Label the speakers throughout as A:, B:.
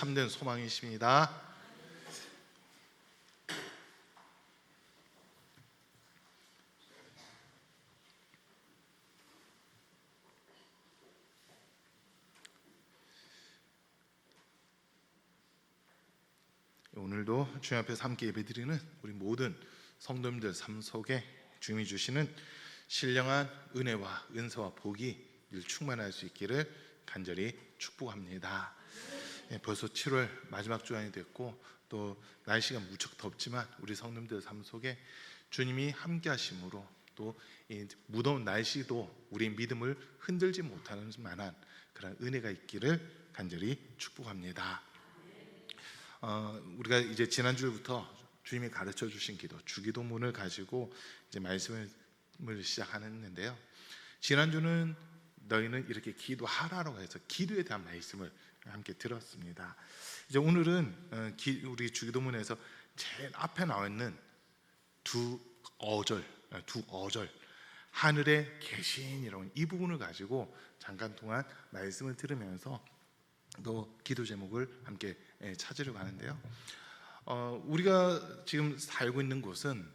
A: 참된 소망이십니다. 오늘도 주님 앞에서 함께 예배드리는 우리 모든 성도님들 삶 속에 주님이 주시는 신령한 은혜와 은사와 복이 늘 충만할 수 있기를 간절히 축복합니다. 벌써 7월 마지막 주간이 됐고 또 날씨가 무척 덥지만 우리 성도님들 삶 속에 주님이 함께 하심으로 또 이 무더운 날씨도 우리의 믿음을 흔들지 못하는 만한 그런 은혜가 있기를 간절히 축복합니다. 우리가 이제 지난주부터 주님이 가르쳐 주신 기도, 주기도문을 가지고 이제 말씀을 시작하는데요. 지난주는 너희는 이렇게 기도하라고 해서 기도에 대한 말씀을 함께 들었습니다. 이제 오늘은 우리 주기도문에서 제일 앞에 나와 있는 두 어절 하늘에 계신이라는 이 부분을 가지고 잠깐 동안 말씀을 들으면서 또 기도 제목을 함께 찾으려고 하는데요. 우리가 지금 살고 있는 곳은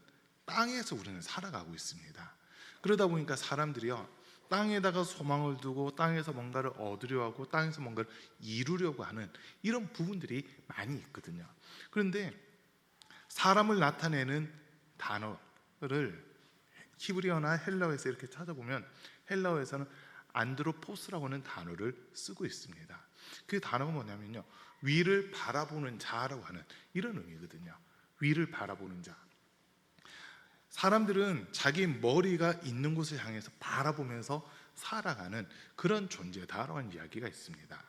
A: 땅에서 우리는 살아가고 있습니다. 그러다 보니까 사람들이요, 땅에다가 소망을 두고 땅에서 뭔가를 얻으려 하고 땅에서 뭔가를 이루려고 하는 이런 부분들이 많이 있거든요. 그런데 사람을 나타내는 단어를 히브리어나 헬라어에서 이렇게 찾아보면 헬라어에서는 안드로포스라고 하는 단어를 쓰고 있습니다. 그 단어가 뭐냐면요, 위를 바라보는 자라고 하는 이런 의미거든요. 위를 바라보는 자. 사람들은 자기 머리가 있는 곳을 향해서 바라보면서 살아가는 그런 존재다라고 하는 이야기가 있습니다.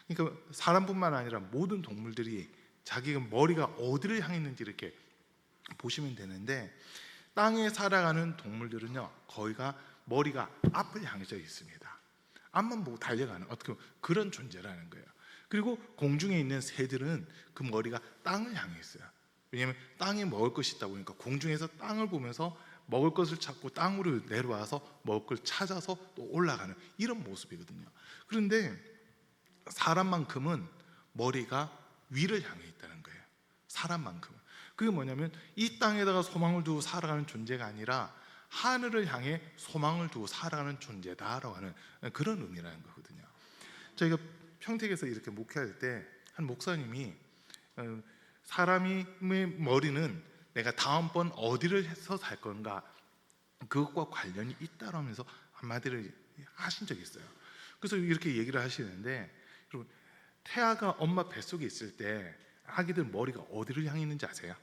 A: 그러니까 사람뿐만 아니라 모든 동물들이 자기가 머리가 어디를 향해 있는지 이렇게 보시면 되는데, 땅에 살아가는 동물들은요, 거의가 머리가 앞을 향해져 있습니다. 앞만 보고 달려가는 어떻게 그런 존재라는 거예요. 그리고 공중에 있는 새들은 그 머리가 땅을 향해 있어요. 왜냐하면 땅에 먹을 것이 있다 보니까 공중에서 땅을 보면서 먹을 것을 찾고 땅으로 내려와서 먹을 걸 찾아서 또 올라가는 이런 모습이거든요. 그런데 사람만큼은 머리가 위를 향해 있다는 거예요. 사람만큼은. 그게 뭐냐면 이 땅에다가 소망을 두고 살아가는 존재가 아니라 하늘을 향해 소망을 두고 살아가는 존재다라고 하는 그런 의미라는 거거든요. 저희가 평택에서 이렇게 목회할 때 한 목사님이 사람의 머리는 내가 다음번 어디를 해서 살 건가 그것과 관련이 있다라면서 한마디를 하신 적이 있어요. 그래서 이렇게 얘기를 하시는데, 여러분, 태아가 엄마 뱃속에 있을 때 아기들 머리가 어디를 향해 있는지 아세요?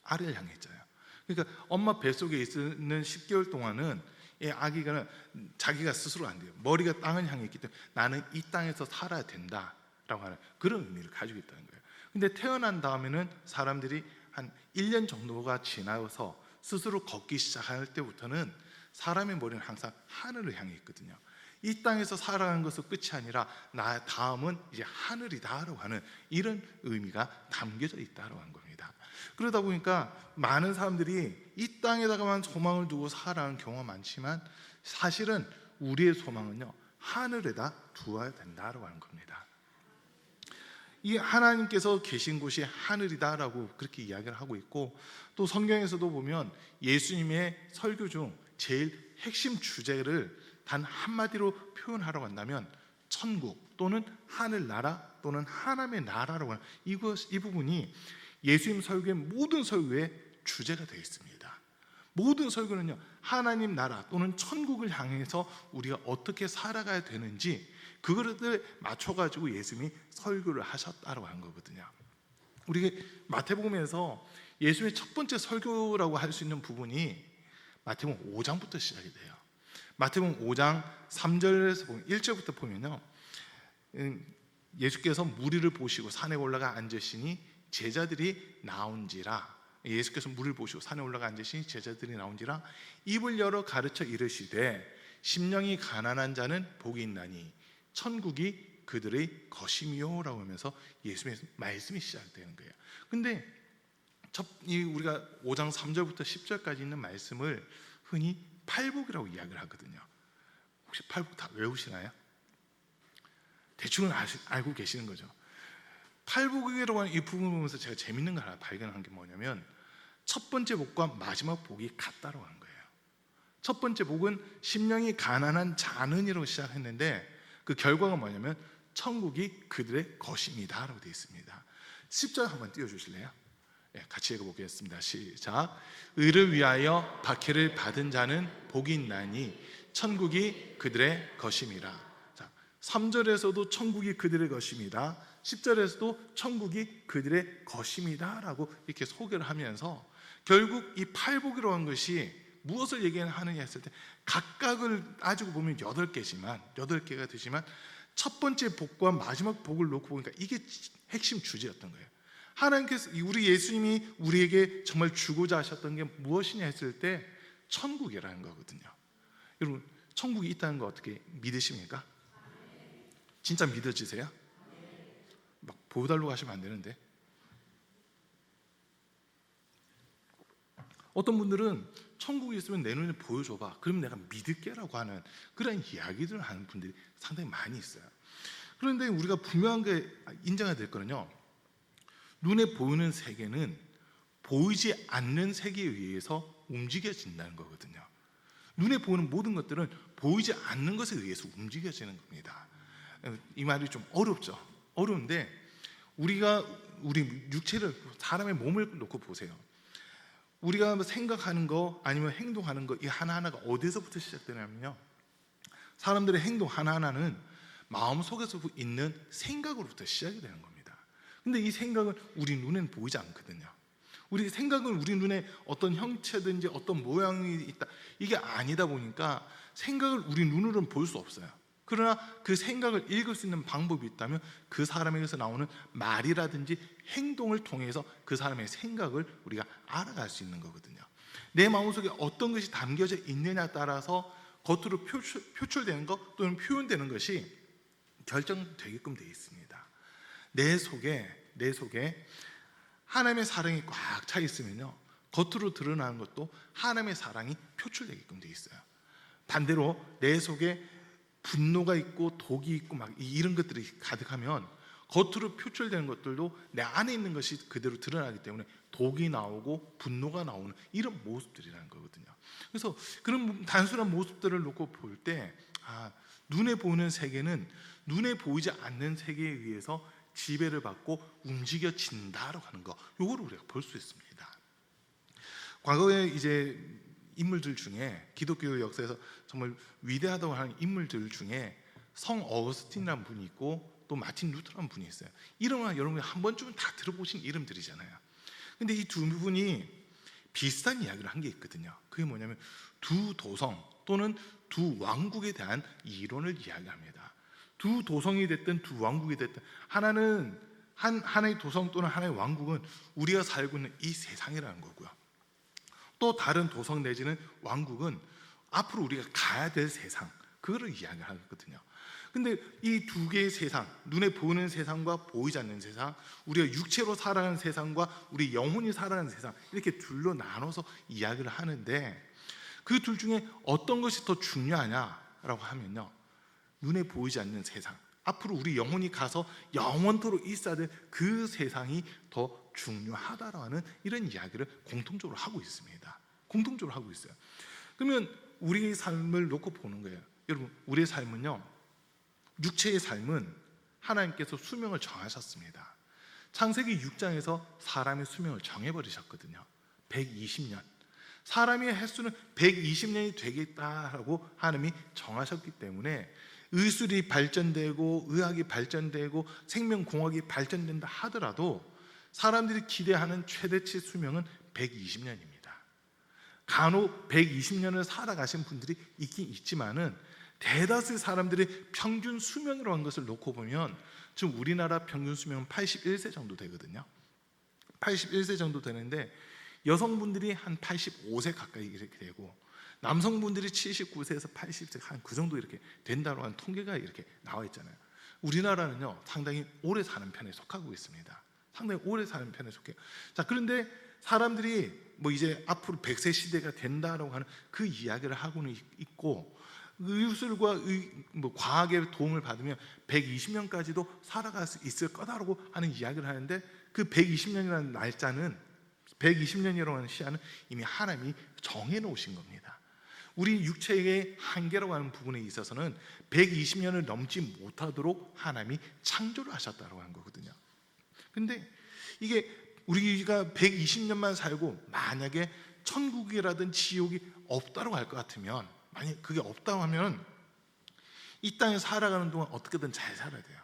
A: 아래를 향해 있잖아요. 그러니까 엄마 뱃속에 있는 10개월 동안은 이 아기가 자기가 스스로 안 돼요. 머리가 땅을 향해 있기 때문에 나는 이 땅에서 살아야 된다라고 하는 그런 의미를 가지고 있다는 거예요. 근데 태어난 다음에는 사람들이 한 1년 정도가 지나서 스스로 걷기 시작할 때부터는 사람의 머리는 항상 하늘을 향해 있거든요. 이 땅에서 살아가는 것은 끝이 아니라 나 다음은 이제 하늘이다라고 하는 이런 의미가 담겨져 있다라고 하는 겁니다. 그러다 보니까 많은 사람들이 이 땅에다가만 소망을 두고 살아가는 경우가 많지만 사실은 우리의 소망은요, 하늘에다 두어야 된다라고 하는 겁니다. 이 하나님께서 계신 곳이 하늘이다라고 그렇게 이야기를 하고 있고, 또 성경에서도 보면 예수님의 설교 중 제일 핵심 주제를 단 한마디로 표현하라고 한다면 천국 또는 하늘나라 또는 하나님의 나라라고 하는 이 부분이 예수님 설교의 모든 설교의 주제가 되어 있습니다. 모든 설교는요, 하나님 나라 또는 천국을 향해서 우리가 어떻게 살아가야 되는지 그것을 맞춰가지고 예수님이 설교를 하셨다고 하는 거거든요. 우리 마태복음에서 예수님의 첫 번째 설교라고 할 수 있는 부분이 마태복음 5장부터 시작이 돼요. 마태복음 5장 3절에서 보면 1절부터 보면요, 예수께서 무리를 보시고 산에 올라가 앉으시니 제자들이 나온지라, 예수께서 무리를 보시고 산에 올라가 앉으시니 제자들이 나온지라 입을 열어 가르쳐 이르시되 심령이 가난한 자는 복이 있나니 천국이 그들의 것이미요 라고 하면서 예수님의 말씀이 시작되는 거예요. 근데 우리가 5장 3절부터 10절까지 있는 말씀을 흔히 팔복이라고 이야기를 하거든요. 혹시 팔복 다 외우시나요? 대충은 알고 계시는 거죠. 팔복이라고 하는 이 부분을 보면서 제가 재밌는 걸 하나 발견한 게 뭐냐면 첫 번째 복과 마지막 복이 같다고 하는 거예요. 첫 번째 복은 심령이 가난한 자는이라고 시작했는데 그 결과가 뭐냐면 천국이 그들의 것입니다 라고 되어 있습니다. 10절 한번 띄워주실래요? 같이 읽어보겠습니다. 시작. 의를 위하여 박해를 받은 자는 복이 있나니 천국이 그들의 것임이라. 자, 3절에서도 천국이 그들의 것입니다. 10절에서도 천국이 그들의 것입니다 라고 이렇게 소개를 하면서 결국 이 팔복이라고 하는 것이 무엇을 얘기하느냐 했을 때 각각을 따지고 보면 8개가 되지만 첫 번째 복과 마지막 복을 놓고 보니까 이게 핵심 주제였던 거예요. 하나님께서 우리 예수님이 우리에게 정말 주고자 하셨던 게 무엇이냐 했을 때 천국이라는 거거든요. 여러분 천국이 있다는 거 어떻게 믿으십니까? 진짜 믿어지세요? 막 보여달라고 하시면 안 되는데. 어떤 분들은 천국이 있으면 내 눈에 보여줘봐, 그럼 내가 믿을게라고 하는 그런 이야기들을 하는 분들이 상당히 많이 있어요. 그런데 우리가 분명한 게 인정해야 될 거는요, 눈에 보이는 세계는 보이지 않는 세계에 의해서 움직여진다는 거거든요. 눈에 보이는 모든 것들은 보이지 않는 것에 의해서 움직여지는 겁니다. 이 말이 좀 어렵죠. 어려운데 우리 육체를, 사람의 몸을 놓고 보세요. 우리가 생각하는 거 아니면 행동하는 거, 이 하나하나가 어디서부터 시작되냐면요, 사람들의 행동 하나하나는 마음속에서 있는 생각으로부터 시작이 되는 겁니다. 근데 이 생각은 우리 눈에는 보이지 않거든요. 우리 생각은 우리 눈에 어떤 형체든지 어떤 모양이 있다, 이게 아니다 보니까 생각을 우리 눈으로는 볼 수 없어요. 그러나 그 생각을 읽을 수 있는 방법이 있다면 그 사람에게서 나오는 말이라든지 행동을 통해서 그 사람의 생각을 우리가 알아갈 수 있는 거거든요. 내 마음속에 어떤 것이 담겨져 있느냐에 따라서 겉으로 표출되는 것 또는 표현되는 것이 결정되게끔 되어 있습니다. 내 속에 하나님의 사랑이 꽉 차 있으면요, 겉으로 드러나는 것도 하나님의 사랑이 표출되게끔 되어 있어요. 반대로 내 속에 분노가 있고 독이 있고 막 이런 것들이 가득하면 겉으로 표출되는 것들도 내 안에 있는 것이 그대로 드러나기 때문에 독이 나오고 분노가 나오는 이런 모습들이라는 거거든요. 그래서 그런 단순한 모습들을 놓고 볼 때 눈에 보이는 세계는 눈에 보이지 않는 세계에 의해서 지배를 받고 움직여진다라고 하는 거, 이거를 우리가 볼 수 있습니다. 과거에 이제 인물들 중에 기독교 역사에서 정말 위대하다고 하는 인물들 중에 성 어거스틴이라는 분이 있고 또 마틴 루터라는 분이 있어요. 이름은 여러분이 한 번쯤은 다 들어보신 이름들이잖아요. 근데 이 두 분이 비슷한 이야기를 한 게 있거든요. 그게 뭐냐면 두 도성 또는 두 왕국에 대한 이론을 이야기합니다. 두 도성이 됐든 두 왕국이 됐든 하나의 도성 또는 하나의 왕국은 우리가 살고 있는 이 세상이라는 거고요. 또 다른 도성 내지는 왕국은 앞으로 우리가 가야 될 세상, 그거를 이야기하거든요. 근데 이 두 개의 세상, 눈에 보이는 세상과 보이지 않는 세상, 우리가 육체로 살아가는 세상과 우리 영혼이 살아가는 세상, 이렇게 둘로 나눠서 이야기를 하는데 그 둘 중에 어떤 것이 더 중요하냐라고 하면요, 눈에 보이지 않는 세상, 앞으로 우리 영혼이 가서 영원토록 있어야 될 그 세상이 더 중요하다라고 하는 이런 이야기를 공통적으로 하고 있습니다. 공통적으로 하고 있어요. 그러면 우리의 삶을 놓고 보는 거예요. 여러분, 우리의 삶은요, 육체의 삶은 하나님께서 수명을 정하셨습니다. 창세기 6장에서 사람의 수명을 정해버리셨거든요. 120년. 사람의 횟수는 120년이 되겠다라고 하나님이 정하셨기 때문에 의술이 발전되고 의학이 발전되고 생명공학이 발전된다 하더라도 사람들이 기대하는 최대치 수명은 120년입니다. 간혹 120년을 살아가신 분들이 있긴 있지만은 대다수의 사람들의 평균 수명이라고 하는 것을 놓고 보면 지금 우리나라 평균 수명은 81세 정도 되거든요. 81세 정도 되는데 여성분들이 한 85세 가까이 이렇게 되고 남성분들이 79세에서 80세 한 그 정도 이렇게 된다고 하는 통계가 이렇게 나와 있잖아요. 우리나라는요, 상당히 오래 사는 편에 속하고 있습니다. 상당히 오래 사는 편에 속해요. 자, 그런데 사람들이 뭐 이제 앞으로 100세 시대가 된다라고 하는 그 이야기를 하고는 있고, 의술과 과학의 도움을 받으면 120년까지도 살아갈 수 있을 거다라고 하는 이야기를 하는데, 그 120년이라는 날짜는, 120년이라고 하는 시한은 이미 하나님이 정해놓으신 겁니다. 우리 육체의 한계라고 하는 부분에 있어서는 120년을 넘지 못하도록 하나님이 창조를 하셨다고 하는 거거든요. 근데 이게 우리가 120년만 살고 만약에 천국이라든 지옥이 없다고 할 것 같으면, 만약 그게 없다고 하면 이 땅에 살아가는 동안 어떻게든 잘 살아야 돼요.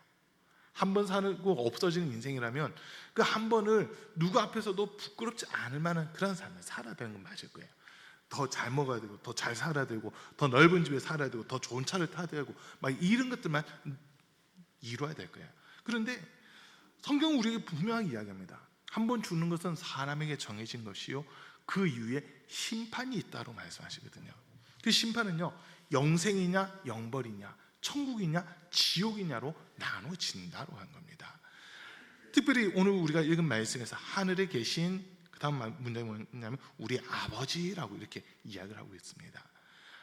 A: 한 번 살고 없어지는 인생이라면 그 한 번을 누구 앞에서도 부끄럽지 않을 만한 그런 삶을 살아야 되는 건 맞을 거예요. 더 잘 먹어야 되고, 더 잘 살아야 되고, 더 넓은 집에 살아야 되고, 더 좋은 차를 타야 되고, 막 이런 것들만 이루어야 될 거예요. 그런데 성경은 우리에게 분명하게 이야기합니다. 한 번 죽는 것은 사람에게 정해진 것이요, 그 이후에 심판이 있다고 말씀하시거든요. 그 심판은요, 영생이냐 영벌이냐, 천국이냐 지옥이냐로 나눠진다고 한 겁니다. 특별히 오늘 우리가 읽은 말씀에서 하늘에 계신, 그 다음 문장이 뭐냐면 우리 아버지라고 이렇게 이야기를 하고 있습니다.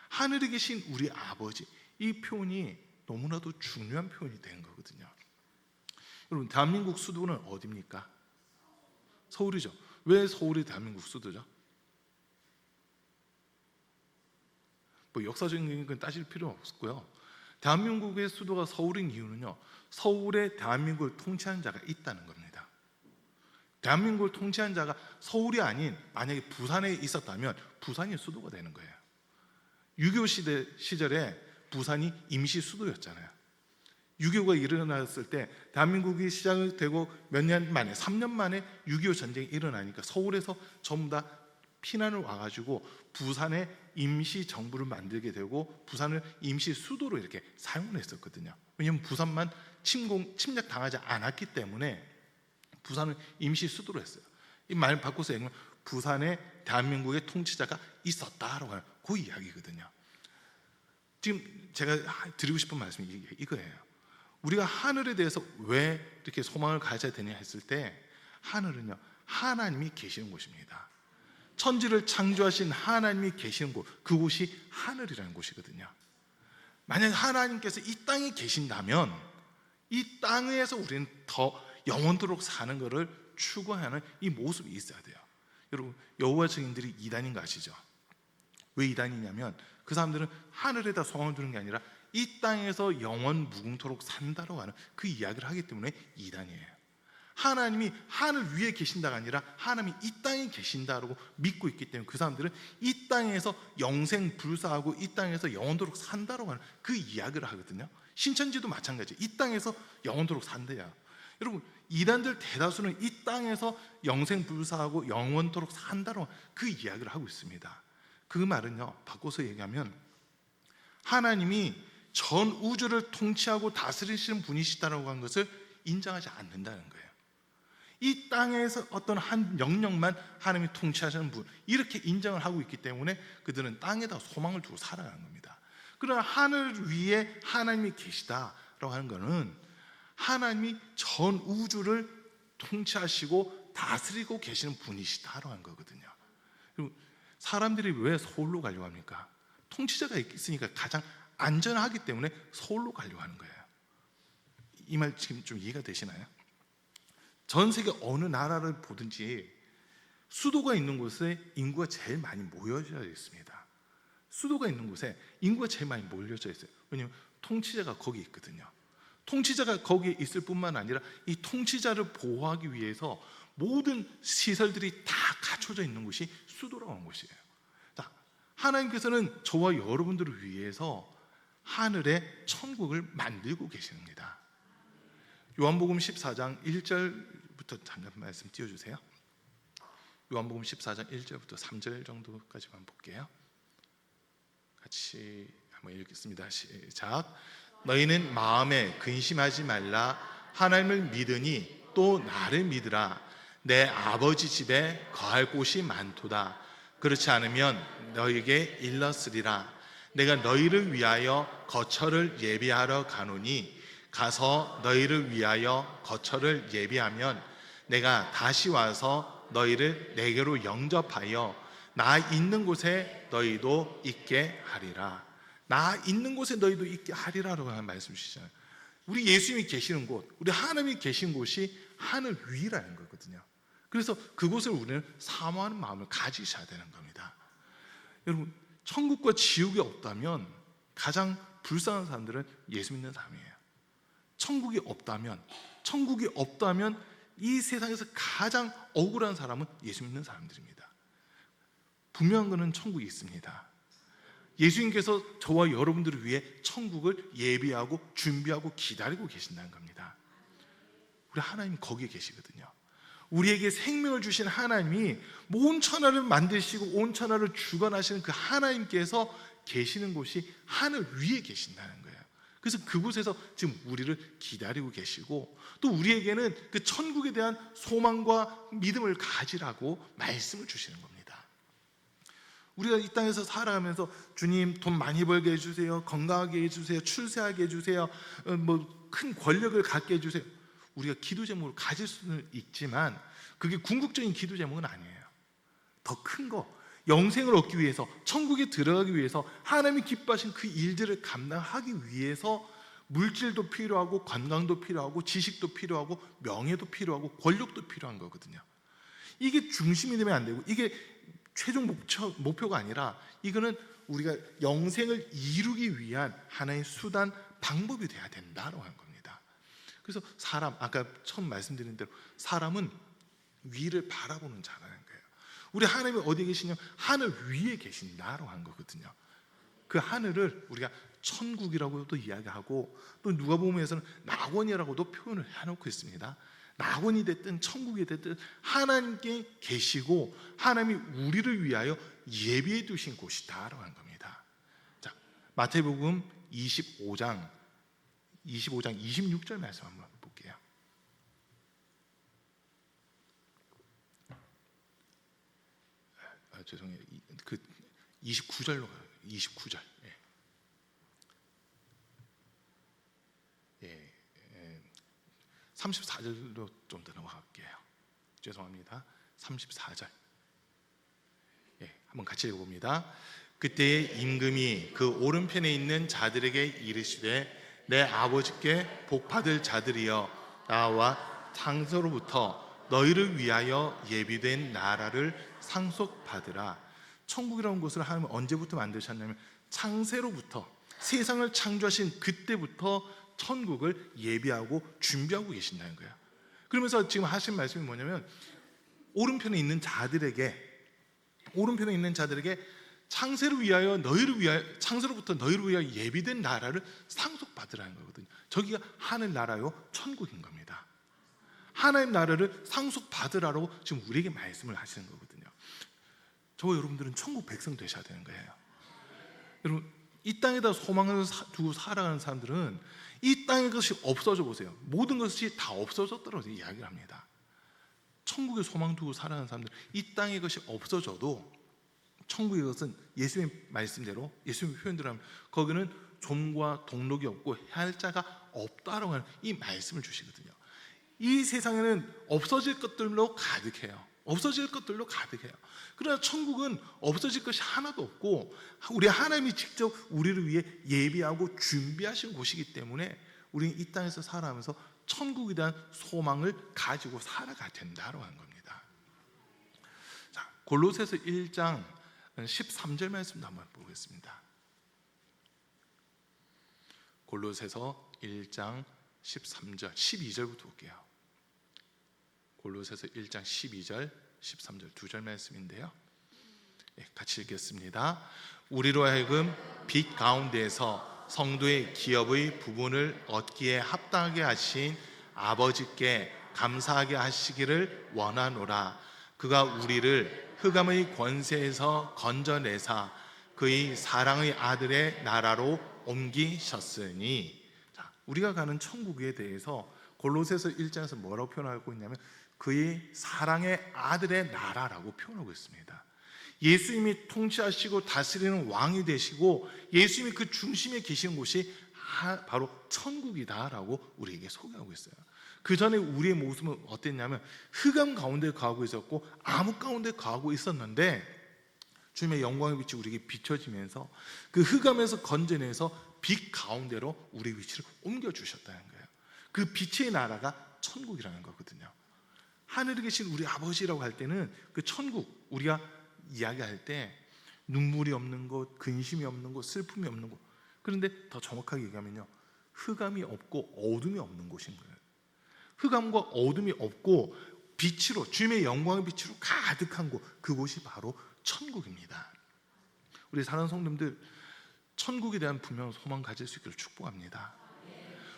A: 하늘에 계신 우리 아버지, 이 표현이 너무나도 중요한 표현이 된 거거든요. 여러분, 대한민국 수도는 어디입니까? 서울이죠. 왜 서울이 대한민국 수도죠? 뭐 역사적인 건 따질 필요 없고요. 대한민국의 수도가 서울인 이유는요, 서울에 대한민국을 통치한 자가 있다는 겁니다. 대한민국을 통치한 자가 서울이 아닌 만약에 부산에 있었다면 부산이 수도가 되는 거예요. 6.25 시절에 부산이 임시 수도였잖아요. 6.25가 일어났을 때 대한민국이 시작되고 몇 년 만에, 3년 만에 6.25 전쟁이 일어나니까 서울에서 전부 다 피난을 와가지고 부산에 임시 정부를 만들게 되고 부산을 임시 수도로 이렇게 사용을 했었거든요. 왜냐하면 부산만 침략 당하지 않았기 때문에 부산을 임시 수도로 했어요. 이 말 바꿔서 얘기하면 부산에 대한민국의 통치자가 있었다라고 하는 그 이야기거든요. 지금 제가 드리고 싶은 말씀이 이거예요. 우리가 하늘에 대해서 왜 이렇게 소망을 가져야 되냐 했을 때, 하늘은요, 하나님이 계시는 곳입니다. 천지를 창조하신 하나님이 계시는 곳, 그곳이 하늘이라는 곳이거든요. 만약 하나님께서 이 땅에 계신다면 이 땅에서 우리는 더 영원토록 사는 것을 추구하는 이 모습이 있어야 돼요. 여러분, 여호와 증인들이 이단인 거 아시죠? 왜 이단이냐면 그 사람들은 하늘에다 소망을 두는 게 아니라 이 땅에서 영원 무궁토록 산다라고 하는 그 이야기를 하기 때문에 이단이에요. 하나님이 하늘 위에 계신다가 아니라 하나님이 이 땅에 계신다라고 믿고 있기 때문에 그 사람들은 이 땅에서 영생 불사하고 이 땅에서 영원토록 산다라고 하는 그 이야기를 하거든요. 신천지도 마찬가지예요. 이 땅에서 영원토록 산대요. 여러분, 이단들 대다수는 이 땅에서 영생 불사하고 영원토록 산다라고 하는 그 이야기를 하고 있습니다. 그 말은요, 바꿔서 얘기하면 하나님이 전 우주를 통치하고 다스리시는 분이시다라고 하는 것을 인정하지 않는다는 거예요. 이 땅에서 어떤 한 영역만 하나님이 통치하시는 분, 이렇게 인정을 하고 있기 때문에 그들은 땅에다 소망을 두고 살아가는 겁니다. 그러나 하늘 위에 하나님이 계시다라고 하는 것은 하나님이 전 우주를 통치하시고 다스리고 계시는 분이시다라고 하는 거거든요. 그리고 사람들이 왜 서울로 가려고 합니까? 통치자가 있으니까 가장 안전하기 때문에 서울로 가려고 하는 거예요. 이 말 지금 좀 이해가 되시나요? 전 세계 어느 나라를 보든지 수도가 있는 곳에 인구가 제일 많이 모여져 있습니다. 수도가 있는 곳에 인구가 제일 많이 몰려져 있어요. 왜냐하면 통치자가 거기 있거든요. 통치자가 거기에 있을 뿐만 아니라 이 통치자를 보호하기 위해서 모든 시설들이 다 갖춰져 있는 곳이 수도라고 하는 곳이에요. 자, 하나님께서는 저와 여러분들을 위해서 하늘에 천국을 만들고 계십니다. 요한복음 14장 1절부터 잠깐 말씀 띄워주세요. 요한복음 14장 1절부터 3절 정도까지만 볼게요. 같이 한번 읽겠습니다. 시작. 너희는 마음에 근심하지 말라. 하나님을 믿으니 또 나를 믿으라. 내 아버지 집에 거할 곳이 많도다. 그렇지 않으면 너희에게 일렀으리라. 내가 너희를 위하여 거처를 예비하러 가노니 가서 너희를 위하여 거처를 예비하면 내가 다시 와서 너희를 내게로 영접하여 나 있는 곳에 너희도 있게 하리라. 나 있는 곳에 너희도 있게 하리라라고 하는 말씀 주시잖아요. 우리 예수님이 계시는 곳, 우리 하나님이 계신 곳이 하늘 위라는 거거든요. 그래서 그곳을 우리는 사모하는 마음을 가지셔야 되는 겁니다. 여러분, 천국과 지옥이 없다면 가장 불쌍한 사람들은 예수 믿는 사람이에요. 천국이 없다면 이 세상에서 가장 억울한 사람은 예수 믿는 사람들입니다. 분명한 것은 천국이 있습니다. 예수님께서 저와 여러분들을 위해 천국을 예비하고 준비하고 기다리고 계신다는 겁니다. 우리 하나님 거기에 계시거든요. 우리에게 생명을 주신 하나님이 온 천하를 만드시고 온 천하를 주관하시는 그 하나님께서 계시는 곳이 하늘 위에 계신다는 거예요. 그래서 그곳에서 지금 우리를 기다리고 계시고, 또 우리에게는 그 천국에 대한 소망과 믿음을 가지라고 말씀을 주시는 겁니다. 우리가 이 땅에서 살아가면서 주님 돈 많이 벌게 해주세요, 건강하게 해주세요, 출세하게 해주세요, 큰 권력을 갖게 해주세요. 우리가 기도 제목을 가질 수는 있지만 그게 궁극적인 기도 제목은 아니에요. 더 큰 거, 영생을 얻기 위해서, 천국에 들어가기 위해서, 하나님이 기뻐하신 그 일들을 감당하기 위해서 물질도 필요하고 건강도 필요하고 지식도 필요하고 명예도 필요하고 권력도 필요한 거거든요. 이게 중심이 되면 안 되고, 이게 최종 목표가 아니라 이거는 우리가 영생을 이루기 위한 하나의 수단, 방법이 돼야 된다고 하는 겁니다. 그래서 사람, 아까 처음 말씀드린 대로 사람은 위를 바라보는 자라는 거예요. 우리 하나님이 어디에 계시냐? 하늘 위에 계신다라고 하는 거거든요. 그 하늘을 우리가 천국이라고도 이야기하고, 또 누가복음에서는 낙원이라고도 표현을 해놓고 있습니다. 낙원이 됐든 천국이 됐든 하나님께 계시고 하나님이 우리를 위하여 예비해 두신 곳이다라고 하는 겁니다. 자, 마태복음 25장 26절 말씀 한번 볼게요. 죄송해요. 그 29절로 가요. 29절. 예. 34절로 좀 더 넘어갈게요. 죄송합니다. 34절. 한번 같이 읽어봅니다. 그때에 임금이 그 오른편에 있는 자들에게 이르시되 내 아버지께 복받을 자들이여, 나와 창세로부터 너희를 위하여 예비된 나라를 상속받으라. 천국이라는 곳을 하나님은 언제부터 만드셨냐면 창세로부터, 세상을 창조하신 그때부터 천국을 예비하고 준비하고 계신다는 거예요. 그러면서 지금 하신 말씀이 뭐냐면 오른편에 있는 자들에게 창세로부터 너희를 위하여 예비된 나라를 상속받으라는 거거든요. 저기가 하늘 나라요, 천국인 겁니다. 하나님 나라를 상속받으라고 지금 우리에게 말씀을 하시는 거거든요. 저와 여러분들은 천국 백성 되셔야 되는 거예요. 여러분, 이 땅에다 소망을 두고 살아가는 사람들은 이 땅의 것이 없어져 보세요. 모든 것이 다 없어졌다고 이야기를 합니다. 천국에 소망 두고 살아가는 사람들, 이 땅의 것이 없어져도 천국의 것은 예수님의 말씀대로, 예수님의 표현대로 하면 거기는 좀과 동록이 없고 해할 자가 없다라고 하는 이 말씀을 주시거든요. 이 세상에는 없어질 것들로 가득해요. 그러나 천국은 없어질 것이 하나도 없고 우리 하나님이 직접 우리를 위해 예비하고 준비하신 곳이기 때문에 우리는 이 땅에서 살아가면서 천국에 대한 소망을 가지고 살아가야 된다고 하는 겁니다. 자, 골로새서 1장 13절 말씀도 한번 보겠습니다. 골로새서 1장 13절 12절부터 볼게요. 골로새서 1장 12절 13절 두 절 말씀인데요, 같이 읽겠습니다. 우리로 하여금 빛 가운데에서 성도의 기업의 부분을 얻기에 합당하게 하신 아버지께 감사하게 하시기를 원하노라. 그가 우리를 흑암의 권세에서 건져내사 그의 사랑의 아들의 나라로 옮기셨으니. 자, 우리가 가는 천국에 대해서 골로새서 1장에서 뭐라고 표현하고 있냐면 그의 사랑의 아들의 나라라고 표현하고 있습니다. 예수님이 통치하시고 다스리는 왕이 되시고 예수님이 그 중심에 계시는 곳이 바로 천국이다라고 우리에게 소개하고 있어요. 그 전에 우리의 모습은 어땠냐면 흑암 가운데 거하고 있었고 암흑 가운데 거하고 있었는데 주님의 영광의 빛이 우리에게 비춰지면서 그 흑암에서 건져내서 빛 가운데로 우리 위치를 옮겨주셨다는 거예요. 그 빛의 나라가 천국이라는 거거든요. 하늘에 계신 우리 아버지라고 할 때는 그 천국, 우리가 이야기할 때 눈물이 없는 곳, 근심이 없는 곳, 슬픔이 없는 곳. 그런데 더 정확하게 얘기하면요, 흑암이 없고 어둠이 없는 곳인 거예요. 흑암과 어둠이 없고 빛으로, 주님의 영광의 빛으로 가득한 곳, 그곳이 바로 천국입니다. 우리 사랑하는 성도님들, 천국에 대한 분명한 소망 가질 수 있기를 축복합니다.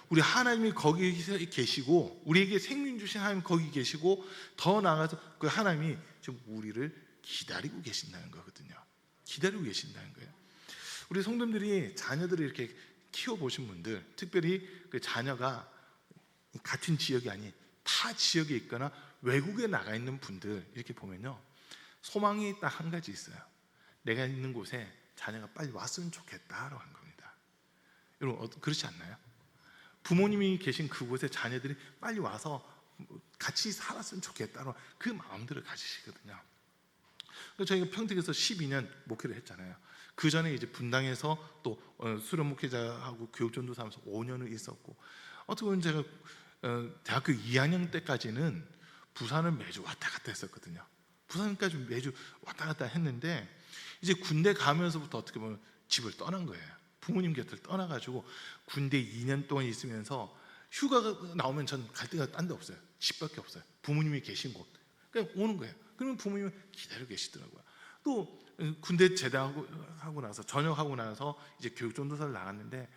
A: 우리 하나님이 거기 계시고, 우리에게 생명 주신 하나님 거기 계시고, 더 나아가서 그 하나님이 지금 우리를 기다리고 계신다는 거거든요. 기다리고 계신다는 거예요. 우리 성도님들이 자녀들을 이렇게 키워보신 분들, 특별히 그 자녀가 같은 지역이 아닌 타 지역에 있거나 외국에 나가 있는 분들 이렇게 보면요, 소망이 딱 한 가지 있어요. 내가 있는 곳에 자녀가 빨리 왔으면 좋겠다라고 하는 겁니다. 여러분 그렇지 않나요? 부모님이 계신 그곳에 자녀들이 빨리 와서 같이 살았으면 좋겠다라고 그 마음들을 가지시거든요. 저희가 평택에서 12년 목회를 했잖아요. 그 전에 이제 분당에서 또 수련 목회자하고 교육전도사 하면서 5년을 있었고, 어떻게 보면 제가 대학교 2학년 때까지는 부산을 매주 왔다 갔다 했었거든요. 부산까지 매주 왔다 갔다 했는데, 이제 군대 가면서부터 어떻게 보면 집을 떠난 거예요. 부모님 곁을 떠나가지고 군대 2년 동안 있으면서 휴가가 나오면 전 갈 데가 딴 데 없어요. 집밖에 없어요. 부모님이 계신 곳. 그냥 오는 거예요. 그러면 부모님은 기다리고 계시더라고요. 또 군대 제대하고 나서, 전역하고 나서 이제 교육전도사를 나갔는데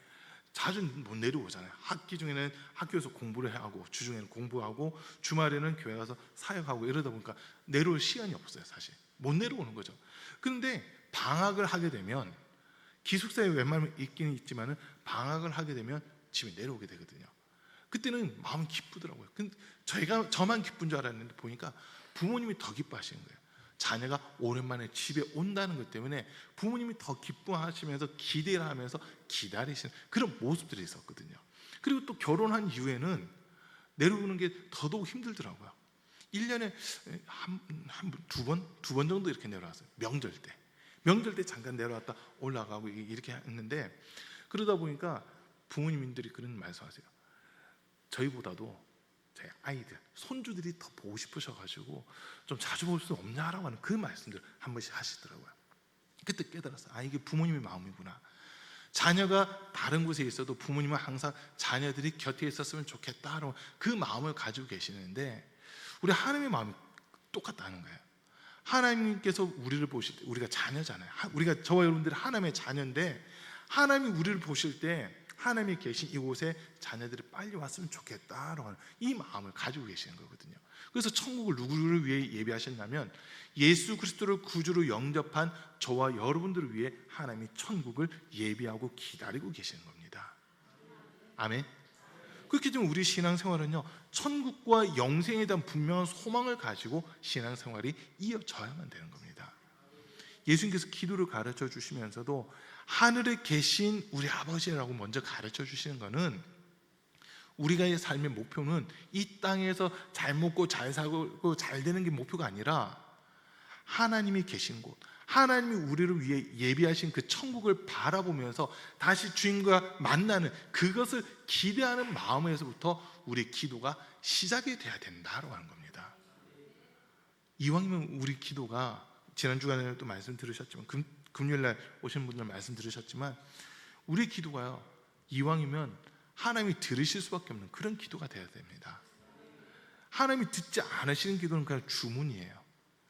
A: 자주 못 내려오잖아요. 학기 중에는 학교에서 공부를 하고, 주중에는 공부하고, 주말에는 교회 가서 사역하고 이러다 보니까 내려올 시간이 없어요. 사실 못 내려오는 거죠. 그런데 방학을 하게 되면, 기숙사에 웬만하면 있긴 있지만은 방학을 하게 되면 집에 내려오게 되거든요. 그때는 마음이 기쁘더라고요. 근데 저만 기쁜 줄 알았는데 보니까 부모님이 더 기뻐하시는 거예요. 자녀가 오랜만에 집에 온다는 것 때문에 부모님이 더 기뻐하시면서 기대를 하면서 기다리시는 그런 모습들이 있었거든요. 그리고 또 결혼한 이후에는 내려오는 게 더더욱 힘들더라고요. 1년에 두 번 정도 이렇게 내려왔어요. 명절 때 잠깐 내려왔다 올라가고 이렇게 했는데, 그러다 보니까 부모님들이 그런 말씀하세요. 저희보다도 제 아이들, 손주들이 더 보고 싶으셔가지고 좀 자주 볼 수 없냐라고 하는 그 말씀들 한 번씩 하시더라고요. 그때 깨달았어요. 이게 부모님의 마음이구나. 자녀가 다른 곳에 있어도 부모님은 항상 자녀들이 곁에 있었으면 좋겠다라고 그 마음을 가지고 계시는데, 우리 하나님의 마음이 똑같다는 거예요. 하나님께서 우리를 보실 때, 우리가 자녀잖아요. 우리가, 저와 여러분들이 하나님의 자녀인데, 하나님이 우리를 보실 때 하나님이 계신 이곳에 자녀들이 빨리 왔으면 좋겠다라고 하는 이 마음을 가지고 계시는 거거든요. 그래서 천국을 누구를 위해 예비하셨냐면, 예수 그리스도를 구주로 영접한 저와 여러분들을 위해 하나님이 천국을 예비하고 기다리고 계시는 겁니다. 아멘. 그렇게 되면 우리 신앙생활은요, 천국과 영생에 대한 분명한 소망을 가지고 신앙생활이 이어져야만 되는 겁니다. 예수님께서 기도를 가르쳐 주시면서도 하늘에 계신 우리 아버지라고 먼저 가르쳐 주시는 것은, 우리가의 삶의 목표는 이 땅에서 잘 먹고 잘 살고 잘 되는 게 목표가 아니라, 하나님이 계신 곳, 하나님이 우리를 위해 예비하신 그 천국을 바라보면서 다시 주님과 만나는 그것을 기대하는 마음에서부터 우리 기도가 시작이 돼야 된다고 하는 겁니다. 이왕이면 우리 기도가, 지난 주간에도 말씀 들으셨지만, 금요일날 오신 분들 말씀 들으셨지만, 우리 기도가요, 이왕이면 하나님이 들으실 수밖에 없는 그런 기도가 돼야 됩니다. 하나님이 듣지 않으시는 기도는 그냥 주문이에요.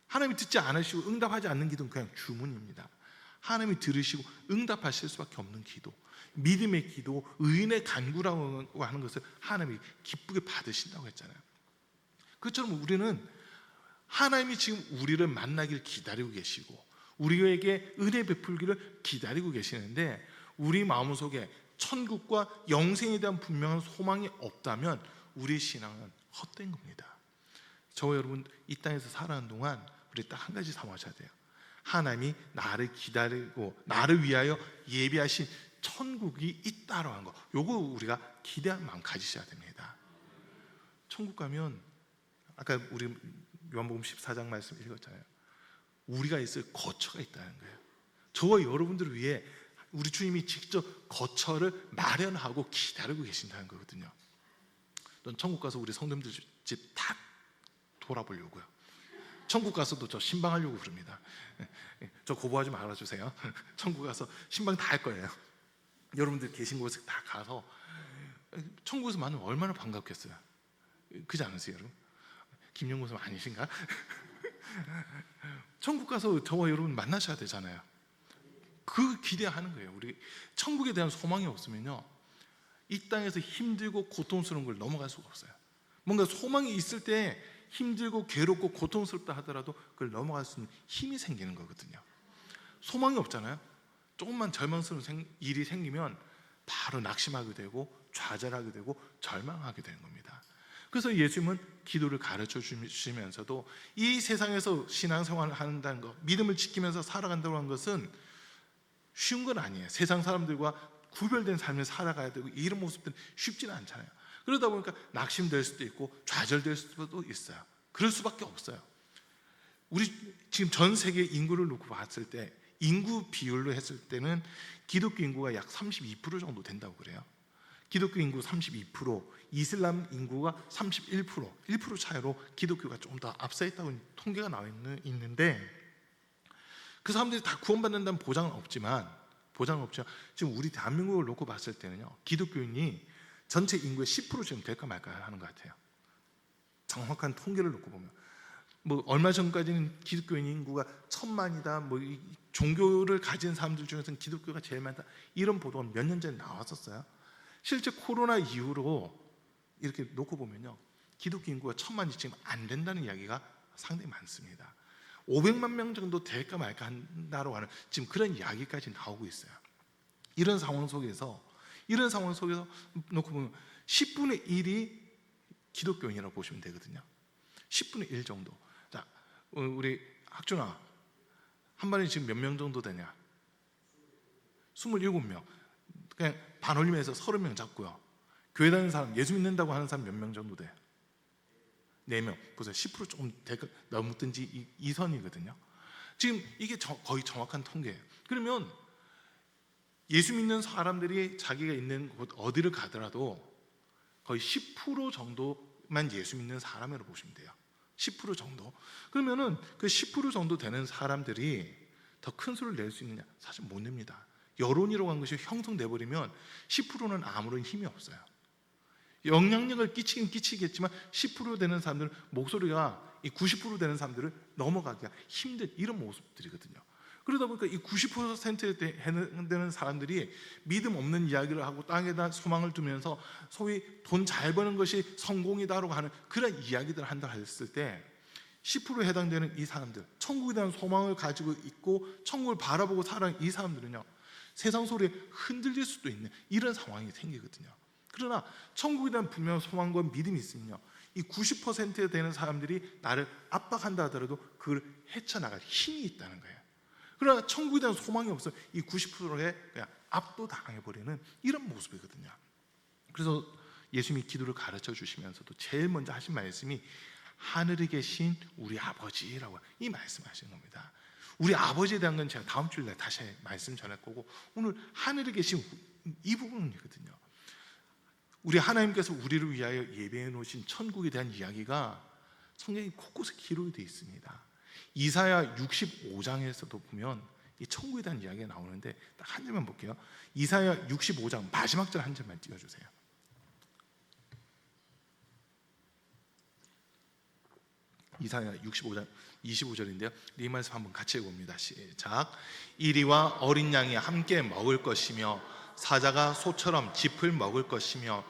A: 하나님이 듣지 않으시고 응답하지 않는 기도는 그냥 주문입니다. 하나님이 들으시고 응답하실 수밖에 없는 기도, 믿음의 기도, 의인의 간구라고 하는 것을 하나님이 기쁘게 받으신다고 했잖아요. 그처럼 우리는 하나님이 지금 우리를 만나길 기다리고 계시고 우리에게 은혜 베풀기를 기다리고 계시는데, 우리 마음속에 천국과 영생에 대한 분명한 소망이 없다면 우리 신앙은 헛된 겁니다. 저와 여러분 이 땅에서 살아가는 동안 우리 딱 한 가지 삼으셔야 돼요. 하나님이 나를 기다리고 나를 위하여 예비하신 천국이 있다라고 하는 거, 요거 우리가 기대한 마음 가지셔야 됩니다. 천국 가면, 아까 우리 요한복음 14장 말씀 읽었잖아요. 우리가 있을 거처가 있다는 거예요. 저와 여러분들을 위해 우리 주님이 직접 거처를 마련하고 기다리고 계신다는 거거든요. 전 천국 가서 우리 성도님들 집 다 돌아보려고요. 천국 가서도 저 신방하려고 그럽니다. 저 고보하지 말아주세요. 천국 가서 신방 다 할 거예요. 여러분들 계신 곳에 다 가서 천국에서 만나면 얼마나 반갑겠어요. 그렇지 않으세요, 여러분? 김영곤 선생 아니신가? 천국 가서 저와 여러분 만나셔야 되잖아요. 그 기대하는 거예요. 우리 천국에 대한 소망이 없으면요, 이 땅에서 힘들고 고통스러운 걸 넘어갈 수가 없어요. 뭔가 소망이 있을 때 힘들고 괴롭고 고통스럽다 하더라도 그걸 넘어갈 수 있는 힘이 생기는 거거든요. 소망이 없잖아요. 조금만 절망스러운 일이 생기면 바로 낙심하게 되고 좌절하게 되고 절망하게 되는 겁니다. 그래서 예수님은 기도를 가르쳐 주시면서도 이 세상에서 신앙생활을 한다는 것, 믿음을 지키면서 살아간다고 하는 것은 쉬운 건 아니에요. 세상 사람들과 구별된 삶을 살아가야 되고 이런 모습들은 쉽지는 않잖아요. 그러다 보니까 낙심될 수도 있고 좌절될 수도 있어요. 그럴 수밖에 없어요. 우리 지금 전 세계 인구를 놓고 봤을 때, 인구 비율로 했을 때는 기독교 인구가 약 32% 정도 된다고 그래요. 기독교 인구 32%, 이슬람 인구가 31%, 1% 차이로 기독교가 좀 더 앞서 있다고 통계가 나와 있는데, 그 사람들이 다 구원받는다는 보장은 없지만 지금 우리 대한민국을 놓고 봤을 때는요, 기독교인이 전체 인구의 10% 지금 될까 말까 하는 것 같아요. 정확한 통계를 놓고 보면 뭐 얼마 전까지는 기독교인 인구가 1000만이다, 뭐 이 종교를 가진 사람들 중에서는 기독교가 제일 많다, 이런 보도가 몇 년 전에 나왔었어요. 실제 코로나 이후로 이렇게 놓고 보면요, 기독교 인구가 1000만이 지금 안 된다는 이야기가 상당히 많습니다. 500만 명 정도 될까 말까 한다고 하는 지금 그런 이야기까지 나오고 있어요. 이런 상황 속에서 놓고 보면 10분의 1이 기독교인이라고 보시면 되거든요. 10분의 1 정도. 자, 우리 학준아, 한 반에 지금 몇 명 정도 되냐? 27명. 그냥 반올림에서 30명 잡고요. 교회 다니는 사람, 예수 믿는다고 하는 사람 몇 명 정도 돼요? 4명. 보세요. 10% 조금 넘든지 이 선이거든요. 지금 이게 거의 정확한 통계예요. 그러면 예수 믿는 사람들이 자기가 있는 곳 어디를 가더라도 거의 10% 정도만 예수 믿는 사람으로 보시면 돼요. 10% 정도. 그러면은 그 10% 정도 되는 사람들이 더 큰 소리를 낼 수 있느냐? 사실 못 냅니다. 여론이라고 하는 것이 형성돼 버리면 10%는 아무런 힘이 없어요. 영향력을 끼치긴 끼치겠지만 10% 되는 사람들은 목소리가 이 90% 되는 사람들을 넘어가기가 힘든 이런 모습들이거든요. 그러다 보니까 이 90%에 해당되는 사람들이 믿음 없는 이야기를 하고 땅에다 소망을 두면서 소위 돈 잘 버는 것이 성공이다라고 하는 그런 이야기들을 한다 했을 때 10%에 해당되는 이 사람들, 천국에 대한 소망을 가지고 있고 천국을 바라보고 살아가는 이 사람들은요, 세상 소리에 흔들릴 수도 있는 이런 상황이 생기거든요. 그러나 천국에 대한 분명한 소망과 믿음이 있으면요, 이 90% 되는 사람들이 나를 압박한다 하더라도 그걸 헤쳐나갈 힘이 있다는 거예요. 그러나 천국에 대한 소망이 없어 이 90%에 그냥 압도당해버리는 이런 모습이거든요. 그래서 예수님이 기도를 가르쳐 주시면서도 제일 먼저 하신 말씀이 하늘에 계신 우리 아버지라고 이 말씀하시는 겁니다. 우리 아버지에 대한 건 제가 다음 주일날 다시 말씀 전할 거고, 오늘 하늘에 계신 이 부분이거든요. 우리 하나님께서 우리를 위하여 예배해 놓으신 천국에 대한 이야기가 성경이 곳곳에 기록이 되어 있습니다. 이사야 65장에서도 보면 이 천국에 대한 이야기가 나오는데 딱 한 절만 볼게요. 이사야 65장 마지막 절 한 절만 띄워주세요. 이사야 65장 25절인데요. 이 말씀 한번 같이 읽어봅니다. 시작. 이리와 어린 양이 함께 먹을 것이며 사자가 소처럼 짚을 먹을 것이며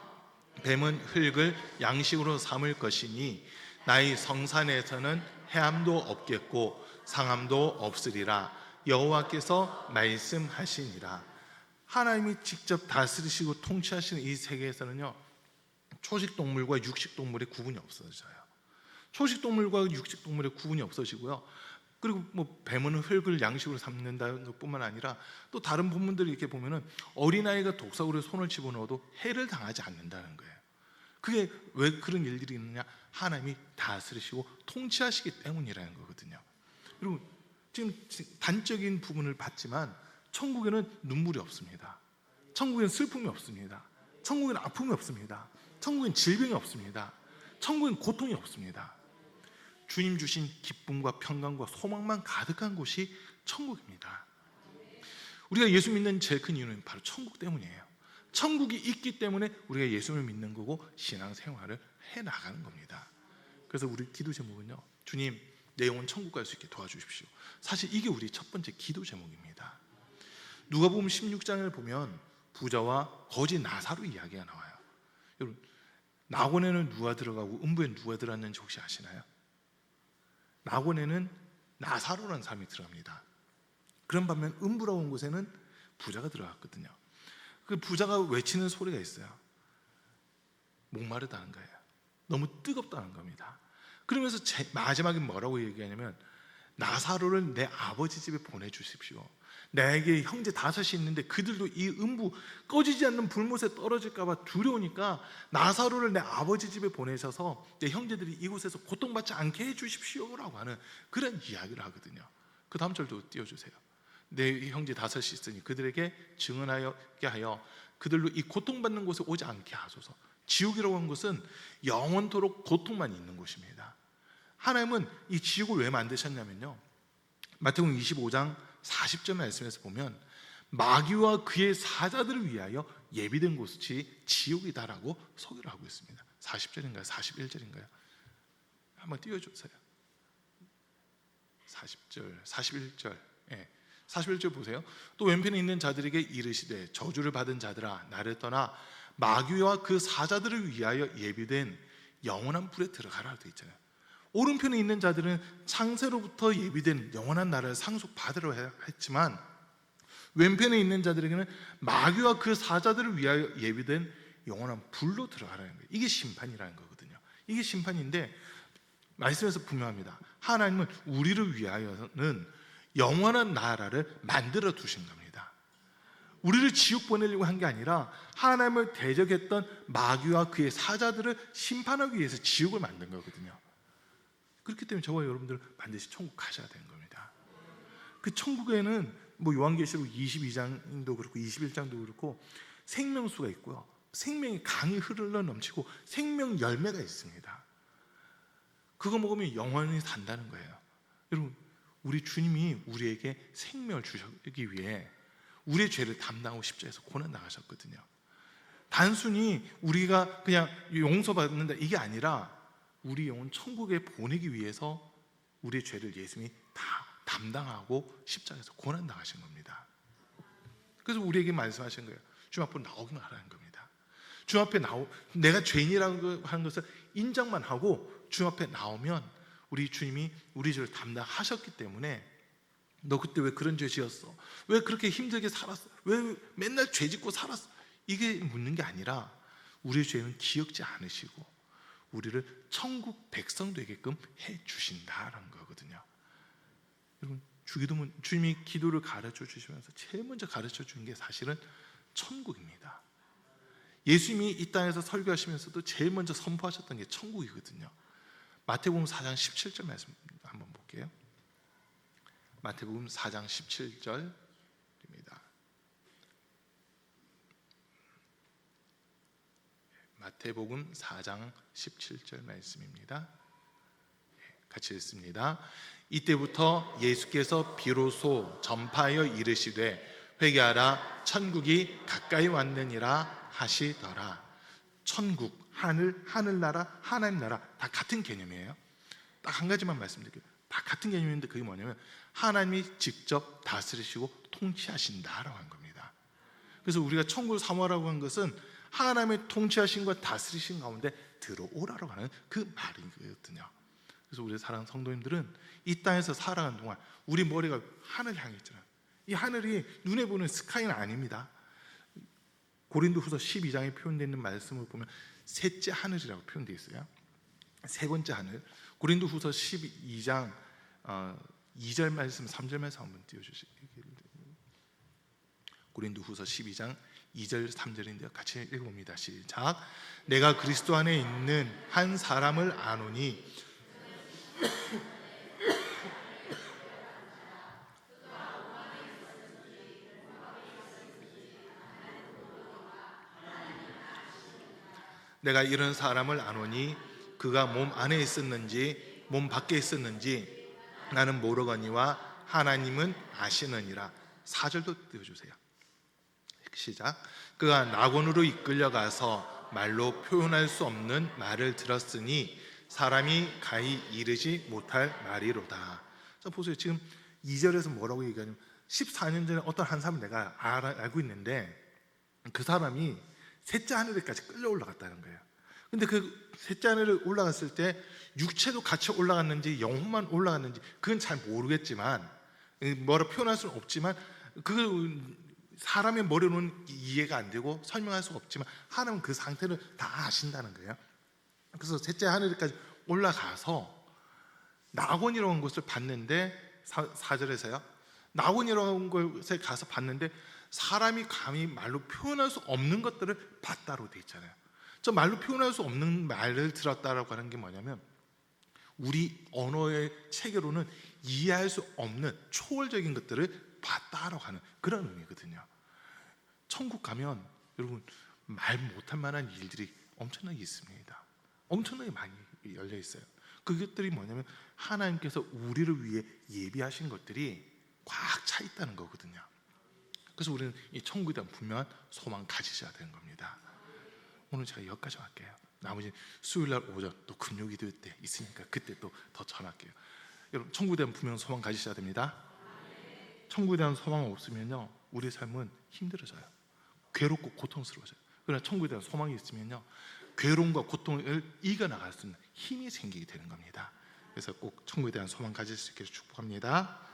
A: 뱀은 흙을 양식으로 삼을 것이니 나의 성산에서는 해함도 없겠고 상함도 없으리라. 여호와께서 말씀하시니라. 하나님이 직접 다스리시고 통치하시는 이 세계에서는요, 초식동물과 육식동물의 구분이 없어져요. 초식동물과 육식동물의 구분이 없어지고요, 그리고 뭐 뱀은 흙을 양식으로 삼는다는 것뿐만 아니라 또 다른 본문들을 이렇게 보면은 어린아이가 독사구리에 손을 집어넣어도 해를 당하지 않는다는 거예요. 그게 왜 그런 일들이 있느냐? 하나님이 다스리시고 통치하시기 때문이라는 거거든요. 여러분, 지금 단적인 부분을 봤지만 천국에는 눈물이 없습니다. 천국에는 슬픔이 없습니다. 천국에는 아픔이 없습니다. 천국에는 질병이 없습니다. 천국에는 고통이 없습니다. 주님 주신 기쁨과 평강과 소망만 가득한 곳이 천국입니다. 우리가 예수 믿는 제일 큰 이유는 바로 천국 때문이에요. 천국이 있기 때문에 우리가 예수를 믿는 거고 신앙생활을 해나가는 겁니다. 그래서 우리 기도 제목은요, 주님 내 영혼 천국 갈 수 있게 도와주십시오. 사실 이게 우리 첫 번째 기도 제목입니다. 누가복음 16장을 보면 부자와 거지 나사로 이야기가 나와요. 여러분, 낙원에는 누가 들어가고 음부에 누가 들어갔는지 혹시 아시나요? 낙원에는 나사로라는 사람이 들어갑니다. 그런 반면 음부라고 온 곳에는 부자가 들어갔거든요. 그 부자가 외치는 소리가 있어요. 목마르다는 거예요. 너무 뜨겁다는 겁니다. 그러면서 마지막에 뭐라고 얘기하냐면, 나사로를 내 아버지 집에 보내주십시오. 나에게 형제 5이 있는데 그들도 이 음부 꺼지지 않는 불못에 떨어질까 봐 두려우니까 나사로를 내 아버지 집에 보내셔서 내 형제들이 이곳에서 고통받지 않게 해주십시오라고 하는 그런 이야기를 하거든요. 그 다음 절도 띄워주세요. 내 형제 5이 있으니 그들에게 증언하게 하여 그들로 이 고통받는 곳에 오지 않게 하소서. 지옥이라고 하는 것은 영원토록 고통만 있는 곳입니다. 하나님은 이 지옥을 왜 만드셨냐면요, 마태복음 25장 40절 말씀에서 보면 마귀와 그의 사자들을 위하여 예비된 곳이 지옥이다라고 소개를 하고 있습니다. 40절인가요? 41절인가요? 한번 띄워주세요. 40절, 41절. 41절 보세요. 또 왼편에 있는 자들에게 이르시되 저주를 받은 자들아 나를 떠나 마귀와 그 사자들을 위하여 예비된 영원한 불에 들어가라 되어 있잖아요. 오른편에 있는 자들은 창세로부터 예비된 영원한 나라를 상속받으려 했지만 왼편에 있는 자들에게는 마귀와 그 사자들을 위하여 예비된 영원한 불로 들어가라는 거예요. 이게 심판이라는 거거든요. 이게 심판인데 말씀에서 분명합니다. 하나님은 우리를 위하여는 영원한 나라를 만들어 두신 겁니다. 우리를 지옥 보내려고 한 게 아니라 하나님을 대적했던 마귀와 그의 사자들을 심판하기 위해서 지옥을 만든 거거든요. 그렇기 때문에 저와 여러분들 반드시 천국 가셔야 되는 겁니다. 그 천국에는 뭐 요한계시록 22장도 그렇고 21장도 그렇고 생명수가 있고요, 생명의 강이 흘러 넘치고 생명 열매가 있습니다. 그거 먹으면 영원히 산다는 거예요. 여러분, 우리 주님이 우리에게 생명을 주시기 위해 우리의 죄를 담당하고 십자가에서 고난 당하셨거든요. 단순히 우리가 그냥 용서받는다 이게 아니라 우리 영혼 천국에 보내기 위해서 우리의 죄를 예수님이 다 담당하고 십자가에서 고난 당하신 겁니다. 그래서 우리에게 말씀하신 거예요. 주님 앞으로 나오기만 하라는 겁니다. 주님 앞에 내가 죄인이라고 하는 것을 인정만 하고 주님 앞에 나오면 우리 주님이 우리 죄를 담당하셨기 때문에 너 그때 왜 그런 죄 지었어? 왜 그렇게 힘들게 살았어? 왜 맨날 죄 짓고 살았어? 이게 묻는 게 아니라 우리의 죄는 기억지 않으시고 우리를 천국 백성 되게끔 해 주신다라는 거거든요. 여러분, 주님이 기도를 가르쳐 주시면서 제일 먼저 가르쳐 준 게 사실은 천국입니다. 예수님이 이 땅에서 설교하시면서도 제일 먼저 선포하셨던 게 천국이거든요. 마태복음 4장 17절 말씀 한번 볼게요. 마태복음 4장 17절입니다. 마태복음 4장 17절 말씀입니다. 같이 읽습니다. 이때부터 예수께서 비로소 전파하여 이르시되 회개하라 천국이 가까이 왔느니라 하시더라. 천국, 하늘, 하늘나라, 하나님 나라 다 같은 개념이에요. 딱 한 가지만 말씀드릴게요. 다 같은 개념인데 그게 뭐냐면 하나님이 직접 다스리시고 통치하신다라고 한 겁니다. 그래서 우리가 천국을 사모하라고 한 것은 하나님의 통치하심과 다스리심 가운데 들어오라고 하는 그 말이거든요. 그래서 우리 사랑하는 성도님들은 이 땅에서 살아가는 동안 우리 머리가 하늘 향해 있잖아요. 이 하늘이 눈에 보는 스카이는 아닙니다. 고린도후서 12장에 표현되어 있는 말씀을 보면 셋째 하늘이라고 표현되어 있어요. 세 번째 하늘. 고린도후서 12장 2절 말씀, 3절 말씀 한번 띄워주시기. 고린도후서 12장 2절 3절인데요. 같이 읽어봅니다. 시작. 내가 그리스도 안에 있는 한 사람을 아노니 내가 이런 사람을 아노니 그가 몸 안에 있었는지 몸 밖에 있었는지 나는 모르거니와 하나님은 아시느니라. 4절도 띄워주세요. 시작. 그가 낙원으로 이끌려가서 말로 표현할 수 없는 말을 들었으니 사람이 가히 이르지 못할 말이로다. 자, 보세요. 지금 2절에서 뭐라고 얘기하냐면 14년 전에 어떤 한 사람을 내가 알고 있는데 그 사람이 셋째 하늘에까지 끌려 올라갔다는 거예요. 근데 그 셋째 하늘에 올라갔을 때 육체도 같이 올라갔는지 영혼만 올라갔는지 그건 잘 모르겠지만, 뭐라 표현할 수는 없지만, 그 사람의 머리로는 이해가 안 되고 설명할 수가 없지만 하나님은 그 상태를 다 아신다는 거예요. 그래서 셋째 하늘에까지 올라가서 낙원이라는 곳을 봤는데, 4절에서요 낙원이라는 곳에 가서 봤는데 사람이 감히 말로 표현할 수 없는 것들을 봤다로 돼 있잖아요. 저 말로 표현할 수 없는 말을 들었다라고 하는 게 뭐냐면 우리 언어의 체계로는 이해할 수 없는 초월적인 것들을 봤다라고 하는 그런 의미거든요. 천국 가면 여러분 말 못할 만한 일들이 엄청나게 있습니다. 엄청나게 많이 열려 있어요. 그것들이 뭐냐면 하나님께서 우리를 위해 예비하신 것들이 꽉 차 있다는 거거든요. 그래서 우리는 이 천국에 대한 분명한 소망 가지셔야 되는 겁니다. 오늘 제가 여기까지 할게요. 나머지 수요일날 오전 또 금요기도 때 있으니까 그때 또 더 전할게요. 여러분 천국에 대한 분명한 소망 가지셔야 됩니다. 천국에 대한 소망 없으면요 우리의 삶은 힘들어져요. 괴롭고 고통스러워져요. 그러나 천국에 대한 소망이 있으면요 괴로움과 고통을 이겨나갈 수 있는 힘이 생기게 되는 겁니다. 그래서 꼭 천국에 대한 소망 가질 수 있기를 축복합니다.